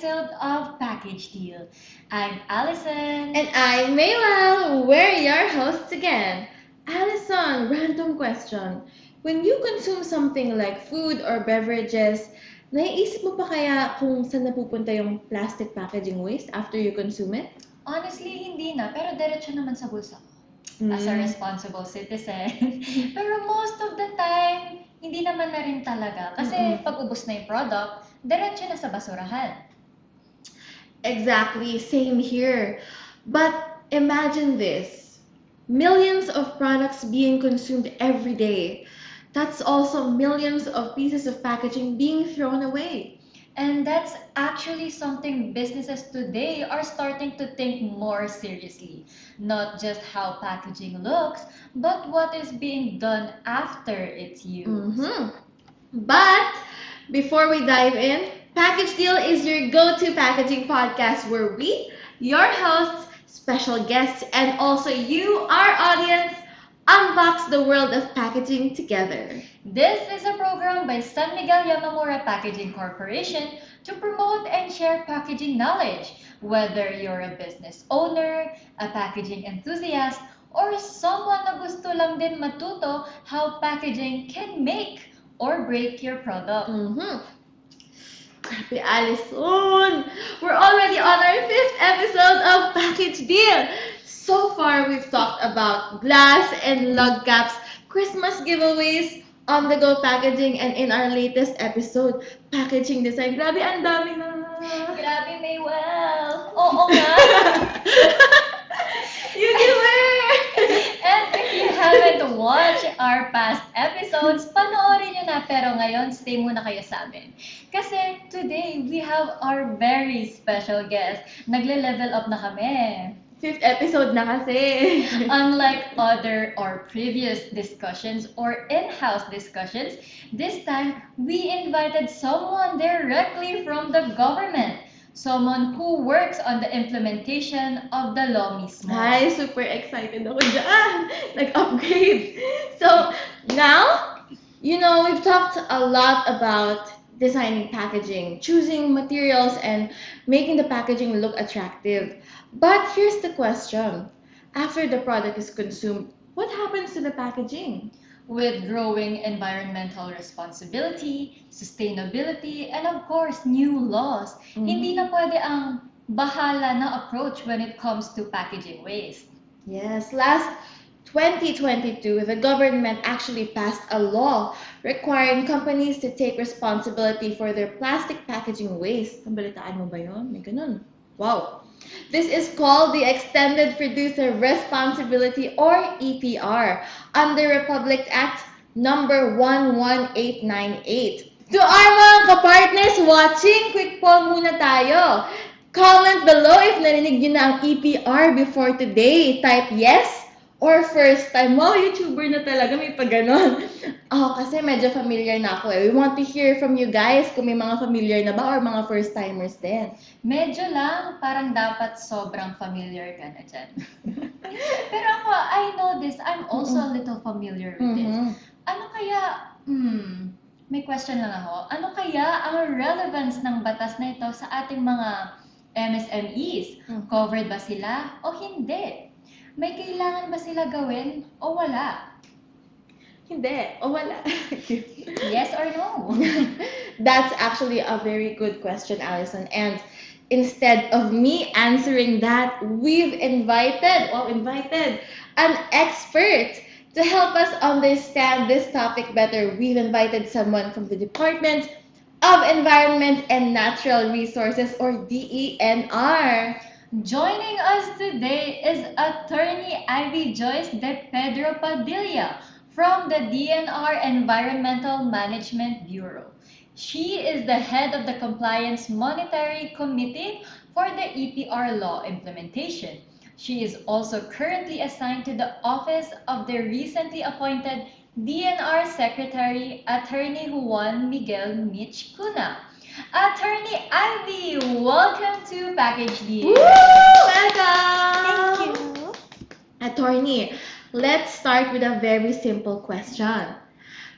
episode of Package Deal. I'm Allison. And I'm Maywell. We're your hosts again. Allison, random question. When you consume something like food or beverages, naiisip mo pa kaya kung saan napupunta yung plastic packaging waste after you consume it? Honestly, hindi na, pero diretso naman sa bulsa ko as a responsible citizen. Pero most of the time, hindi naman na rin talaga. Kasi pag ubos na yung product, diretso na sa basurahan. Exactly, same here. But imagine this. Millions of products being consumed every day. That's also millions of pieces of packaging being thrown away. And that's actually something businesses today are starting to think more seriously. Not just how packaging looks, but what is being done after it's used. But before we dive in, Package Deal is your go-to packaging podcast where we, your hosts, special guests, and also you, our audience, unbox the world of packaging together. This is a program by San Miguel Yamamura Packaging Corporation to promote and share packaging knowledge, whether you're a business owner, a packaging enthusiast, or someone na gusto lang din matuto how packaging can make or break your product. Grabe, Alison! We're already on our 5th episode of Package Deal! So far, we've talked about glass and lug caps, Christmas giveaways, on-the-go packaging, and in our latest episode, packaging design. Grabe, ang dami na! Grabe, Maywell! Oo nga! You giver! And if you haven't watched our past episodes, panoorin nyo na. Pero ngayon, stay muna kayo sa amin. Kasi today, we have our very special guest. Nagle-level up na kami. 5th episode na kasi. Unlike other or previous discussions or in-house discussions, this time, we invited someone directly from the government. Someone who works on the implementation of the law mismo. Ay, super excited ako dyan. Nag-upgrade. So, now, we've talked a lot about designing packaging, choosing materials, and making the packaging look attractive. But here's the question. After the product is consumed, what happens to the packaging? With growing environmental responsibility, sustainability, and of course, new laws, hindi na pwede ang bahala na approach when it comes to packaging waste. Yes, last 2022, the government actually passed a law requiring companies to take responsibility for their plastic packaging waste. Nabalitaan mo ba yun? May ganun. Wow. This is called the Extended Producer Responsibility or EPR under Republic Act number 11898. To our mga kapartners watching, quick poll muna tayo. Comment below if narinig nyo na ang EPR before today. Type yes or first time. Wow, YouTuber na talaga, may pa ganon. Kasi medyo familiar na ako eh. We want to hear from you guys kung may mga familiar na ba or mga first timers din. Medyo lang, parang dapat sobrang familiar ka na dyan. Pero ako, I know this. I'm also a little familiar with this. Ano kaya, may question lang ako. Ano kaya ang relevance ng batas na ito sa ating mga MSMEs? Covered ba sila o hindi? May kailangan ba sila gawin o wala? Hindi. O wala. Yes or no? That's actually a very good question, Allison. And instead of me answering that, we've invited an expert to help us understand this topic better. We've invited someone from the Department of Environment and Natural Resources, or DENR. Joining us today is Attorney Ivy Joyce de Pedro Padilla from the DNR Environmental Management Bureau. She is the head of the Compliance Monitoring Committee for the EPR law implementation. She is also currently assigned to the office of the recently appointed DNR Secretary, Attorney Juan Miguel Mitch Cuna. Attorney Ivy, welcome to Package Deal. Welcome! Thank you. Attorney, let's start with a very simple question.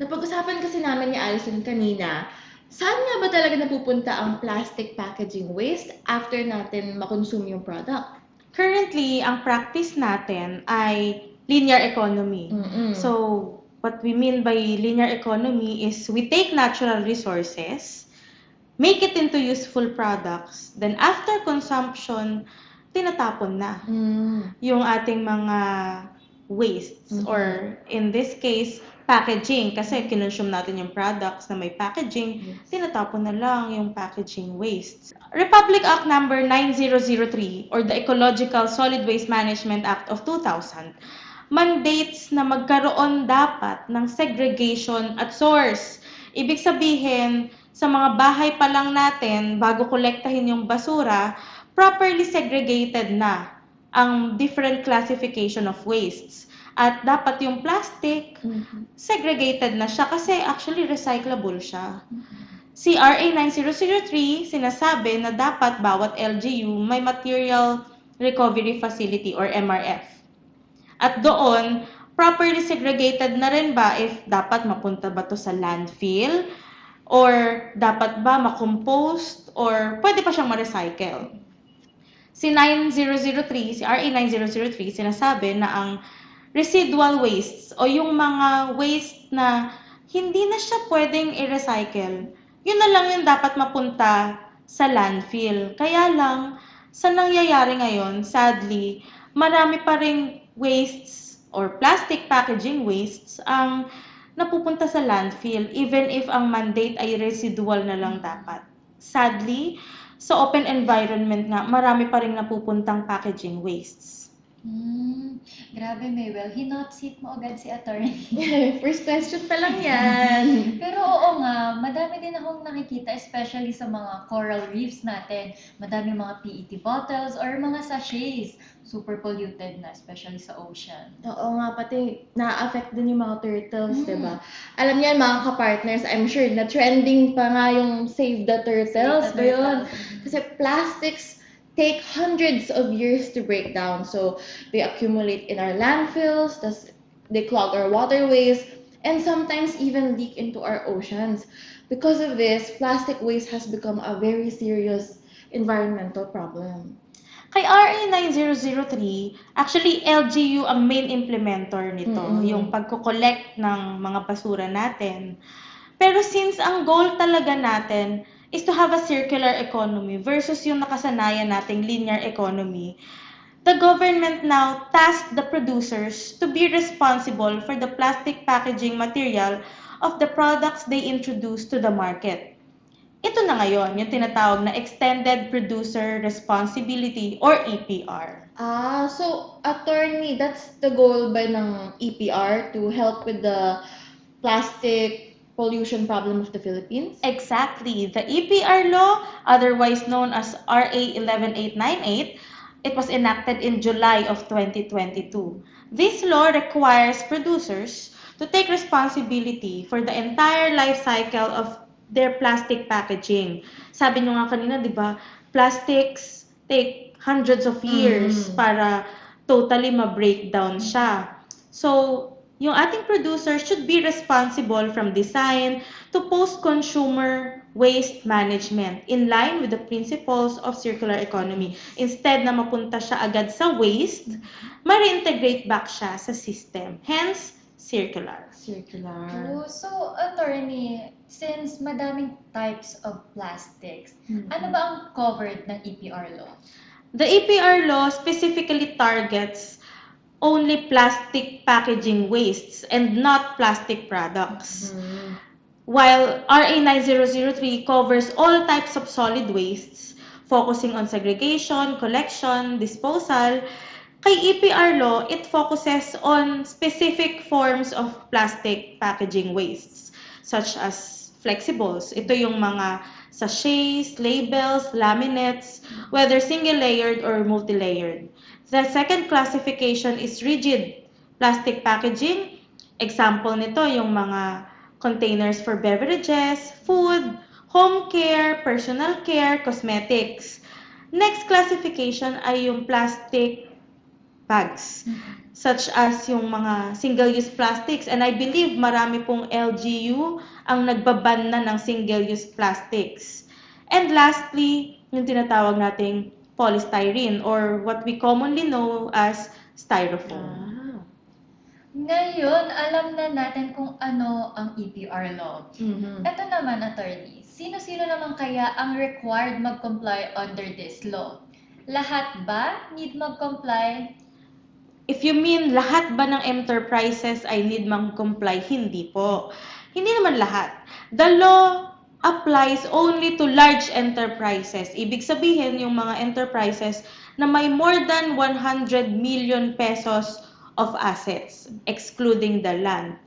Napag-usapan kasi namin ni Allison kanina Saan nga ba talaga napupunta ang plastic packaging waste after natin makonsume yung product? Currently, ang practice natin ay linear economy. Mm-mm. So, what we mean by linear economy is we take natural resources, make it into useful products, then after consumption, tinatapon na yung ating mga wastes Mhm. or in this case, packaging. Kasi kinonsume natin yung products na may packaging, Yes. tinatapon na lang yung packaging wastes. Republic Act number 9003 or the Ecological Solid Waste Management Act of 2000 mandates na magkaroon dapat ng segregation at source. Ibig sabihin, sa mga bahay pa lang natin, bago kolektahin yung basura, properly segregated na ang different classification of wastes. At dapat yung plastic, Mhm. segregated na siya kasi actually recyclable siya. CRA 9003 sinasabi na dapat bawat LGU may Material Recovery Facility or MRF. At doon, properly segregated na rin ba if dapat mapunta ba to sa landfill or dapat ba makompost or pwede pa siyang ma-recycle. Si RA 9003 sinasabi na ang residual wastes o yung mga waste na hindi na siya pwedeng i-recycle, yun na lang yung dapat mapunta sa landfill. Kaya lang, sa nangyayari ngayon, sadly, marami pa ring wastes or plastic packaging wastes ang napupunta sa landfill even if ang mandate ay residual na lang dapat. Sadly, sa open environment nga, marami pa ring napupuntang packaging wastes. Grabe, Maywell. Hinotseat mo agad si attorney. First question pa lang yan. Pero oo nga, madami din akong nakikita, especially sa mga coral reefs natin. Madami mga PET bottles or mga sachets. Super polluted na, especially sa ocean. Oo nga, pati na-affect din yung mga turtles, di ba? Alam niyan, mga ka-partners, I'm sure na trending pa nga yung Save the Turtles ba yun? Kasi plastics take hundreds of years to break down. So, they accumulate in our landfills, they clog our waterways, and sometimes even leak into our oceans. Because of this, plastic waste has become a very serious environmental problem. Kay RA 9003, actually LGU ang main implementer nito, yung pagko-collect ng mga basura natin. Pero since ang goal talaga natin is to have a circular economy versus yung nakasanayan nating linear economy, the government now tasked the producers to be responsible for the plastic packaging material of the products they introduce to the market. Ito na ngayon, yung tinatawag na Extended Producer Responsibility or EPR. So, attorney, that's the goal ba ng EPR to help with the plastic pollution problem of the Philippines? Exactly. The EPR law, otherwise known as RA 11898, it was enacted in July of 2022. This law requires producers to take responsibility for the entire life cycle of their plastic packaging. Sabi nyo nga kanina, di ba, plastics take hundreds of years para totally ma-breakdown siya. So, yung ating producer should be responsible from design to post-consumer waste management in line with the principles of circular economy. Instead na mapunta siya agad sa waste, ma-reintegrate back siya sa system. Hence, circular. Circular. So, attorney, since madaming types of plastics, ano ba ang covered ng EPR law? The EPR law specifically targets only plastic packaging wastes and not plastic products. While RA 9003 covers all types of solid wastes, focusing on segregation, collection, disposal, kay EPR law, it focuses on specific forms of plastic packaging wastes, such as flexibles. Ito yung mga sachets, labels, laminates, whether single-layered or multi-layered. The second classification is rigid plastic packaging. Example nito yung mga containers for beverages, food, home care, personal care, cosmetics. Next classification ay yung plastic bags, such as yung mga single-use plastics. And I believe marami pong LGU ang nagbaban na ng single-use plastics. And lastly, yung tinatawag nating polystyrene or what we commonly know as styrofoam. Ngayon, alam na natin kung ano ang EPR law. Mhm. Ito naman, attorney, sino-sino naman kaya ang required mag-comply under this law? Lahat ba need mag-comply? If you mean lahat ba ng enterprises ay need mag-comply, hindi po. Hindi naman lahat. The law applies only to large enterprises. Ibig sabihin, yung mga enterprises na may more than 100 million pesos of assets, excluding the land.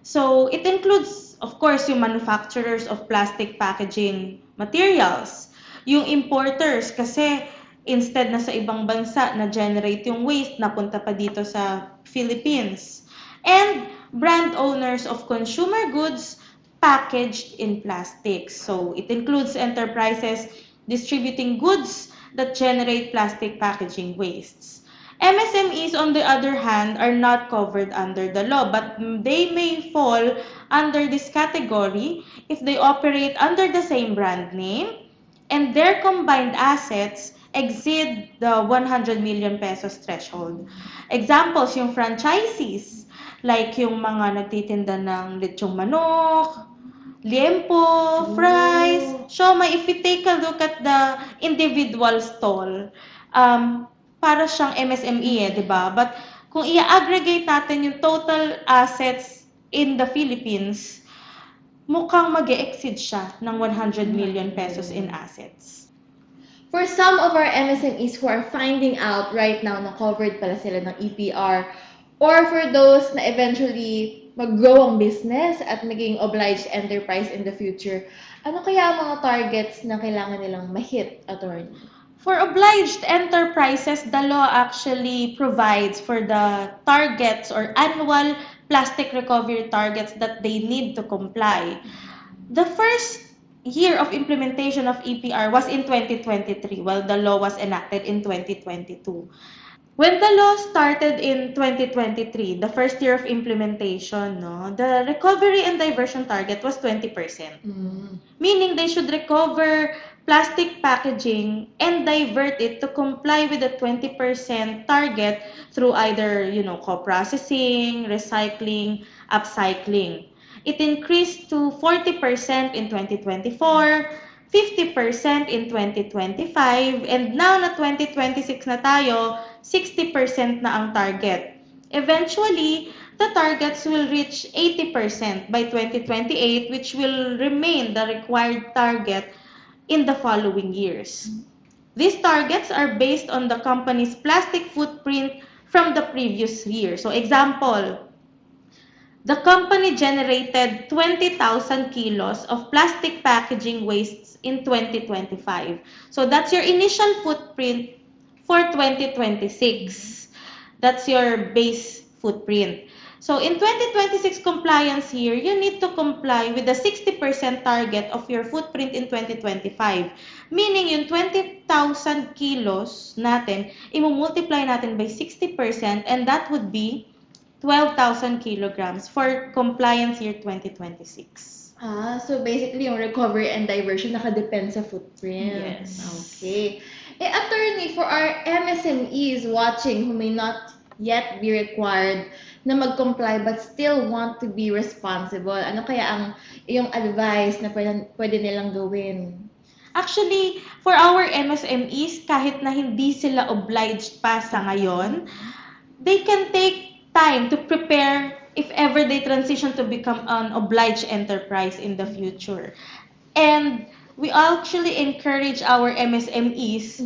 So, it includes, of course, yung manufacturers of plastic packaging materials, yung importers, kasi instead na sa ibang bansa na generate yung waste, napunta pa dito sa Philippines. And brand owners of consumer goods packaged in plastics. So, it includes enterprises distributing goods that generate plastic packaging wastes. MSMEs, on the other hand, are not covered under the law, but they may fall under this category if they operate under the same brand name and their combined assets exceed the 100 million pesos threshold. Examples, yung franchisees, like yung mga nagtitinda ng lechong manok, liempo, fries, siomai. If we take a look at the individual stall, para siyang MSME di ba? But kung i-aggregate natin yung total assets in the Philippines, mukhang mag-exceed siya ng 100 million pesos in assets. For some of our MSMEs who are finding out right now na covered pala sila ng EPR, or for those na eventually mag-grow ang business at maging obliged enterprise in the future, ano kaya ang mga targets na kailangan nilang ma-hit, attorney? For obliged enterprises, the law actually provides for the targets or annual plastic recovery targets that they need to comply. The first year of implementation of EPR was in 2023, while the law was enacted in 2022. When the law started in 2023, the first year of implementation, the recovery and diversion target was 20%. Meaning they should recover plastic packaging and divert it to comply with the 20% target through either, co-processing, recycling, upcycling. It increased to 40% in 2024, 50% in 2025, and now na 2026 na tayo, 60% na ang target. Eventually, the targets will reach 80% by 2028, which will remain the required target in the following years. These targets are based on the company's plastic footprint from the previous year. So, example, the company generated 20,000 kilos of plastic packaging wastes in 2025. So, that's your initial footprint for 2026. That's your base footprint. So, in 2026 compliance year, you need to comply with the 60% target of your footprint in 2025. Meaning, yung 20,000 kilos natin, i-multiply natin by 60%, and that would be 12,000 kilograms for compliance year 2026. So basically yung recovery and diversion nakadepend sa footprint. Yes. Okay. Attorney, for our MSMEs watching who may not yet be required na mag-comply but still want to be responsible, ano kaya ang iyong advice na pwede nilang gawin? Actually, for our MSMEs, kahit na hindi sila obliged pa sa ngayon, they can take time to prepare if ever they transition to become an obliged enterprise in the future. And we actually encourage our MSMEs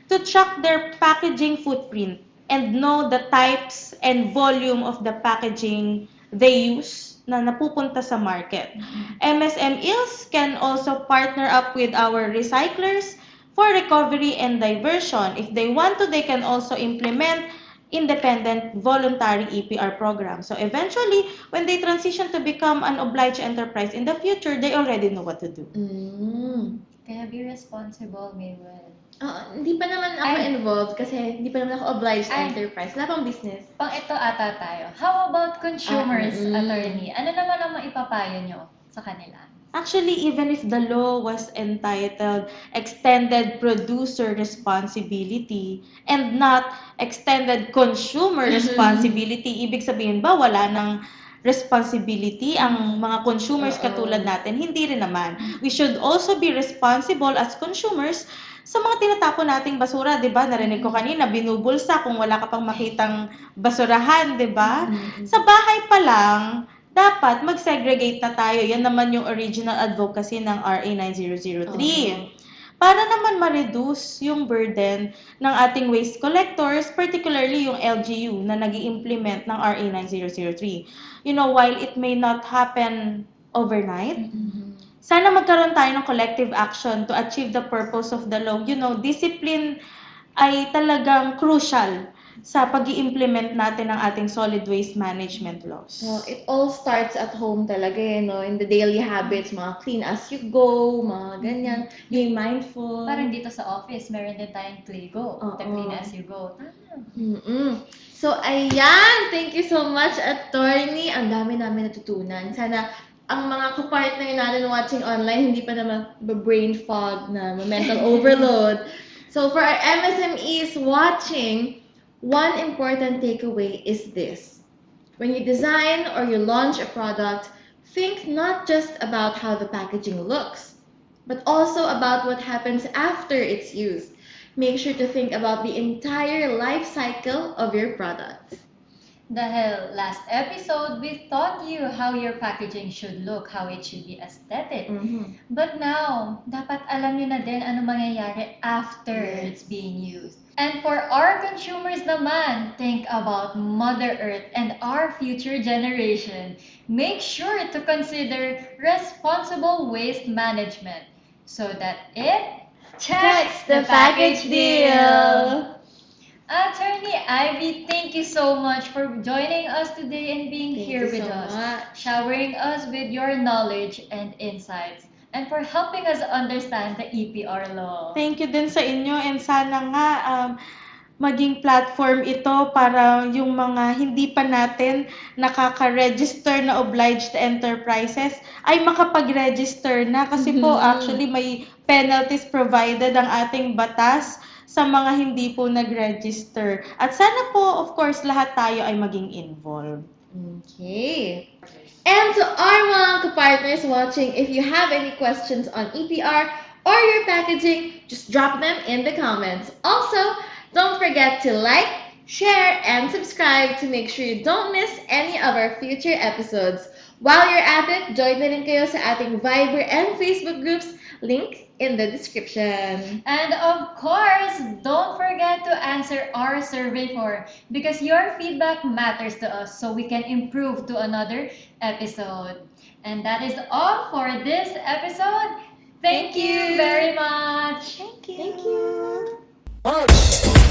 to track their packaging footprint and know the types and volume of the packaging they use na napupunta sa market. MSMEs can also partner up with our recyclers for recovery and diversion. If they want to, they can also implement independent voluntary EPR program. So eventually, when they transition to become an obliged enterprise in the future, they already know what to do. Kaya be responsible, Maywell. Hindi pa naman ako Ay. involved kasi hindi pa naman ako obliged sa Ay. enterprise. Wala pang business. Pang ito ata tayo. How about consumers, Mm. attorney? Ano naman ang maipapayo nyo sa kanila? Actually, even if the law was entitled extended producer responsibility and not extended consumer responsibility, ibig sabihin ba wala ng responsibility ang mga consumers Oo. katulad natin? Hindi rin naman. We should also be responsible as consumers sa mga tinatapon nating basura, 'di ba? Narinig ko kanina, binubulsa kung wala ka pang makitang basurahan, 'di ba? Sa bahay pa lang, dapat mag-segregate na tayo. Yan naman yung original advocacy ng RA 9003. Para naman ma-reduce yung burden ng ating waste collectors, particularly yung LGU na nag-i-implement ng RA 9003. You know, while it may not happen overnight, sana magkaroon tayo ng collective action to achieve the purpose of the law. You know, discipline ay talagang crucial sa pag-i-implement natin ng ating solid waste management laws. So, it all starts at home talaga no? In the daily habits, mga clean as you go, mga ganyan, being mindful. Parang dito sa office, meron din tayong Claygo, Oo. the clean as you go. So, ayan! Thank you so much, attorney. Ang dami namin natutunan. Sana ang mga kapartner natin watching online, hindi pa naman brain fog na mental overload. So, for our MSMEs watching, one important takeaway is this. When you design or you launch a product, think not just about how the packaging looks, but also about what happens after it's used. Make sure to think about the entire life cycle of your product. Dahil last episode, we taught you how your packaging should look, how it should be aesthetic. But now, dapat alam nyo na din ano mangyayari after Yes. it's being used. And for our consumers naman, think about Mother Earth and our future generation. Make sure to consider responsible waste management so that it checks the package deal. Attorney Ivy, thank you so much for joining us today and being Thank here you with so us, much. showering us with your knowledge and insights, and for helping us understand the EPR law. Thank you din sa inyo and sana nga maging platform ito para yung mga hindi pa natin nakaka-register na obliged enterprises ay makapag-register na kasi po actually may penalties provided ang ating batas sa mga hindi po nag-register. At sana po, of course, lahat tayo ay maging involved. Okay. And to our mga partners watching, if you have any questions on EPR or your packaging, just drop them in the comments. Also, don't forget to like, share, and subscribe to make sure you don't miss any of our future episodes. While you're at it, join na rin kayo sa ating Viber and Facebook groups, link in the description. And of course, don't forget to answer our survey form because your feedback matters to us so we can improve to another episode. And that is all for this episode. Thank you very much. Thank you. Thank you. Arts.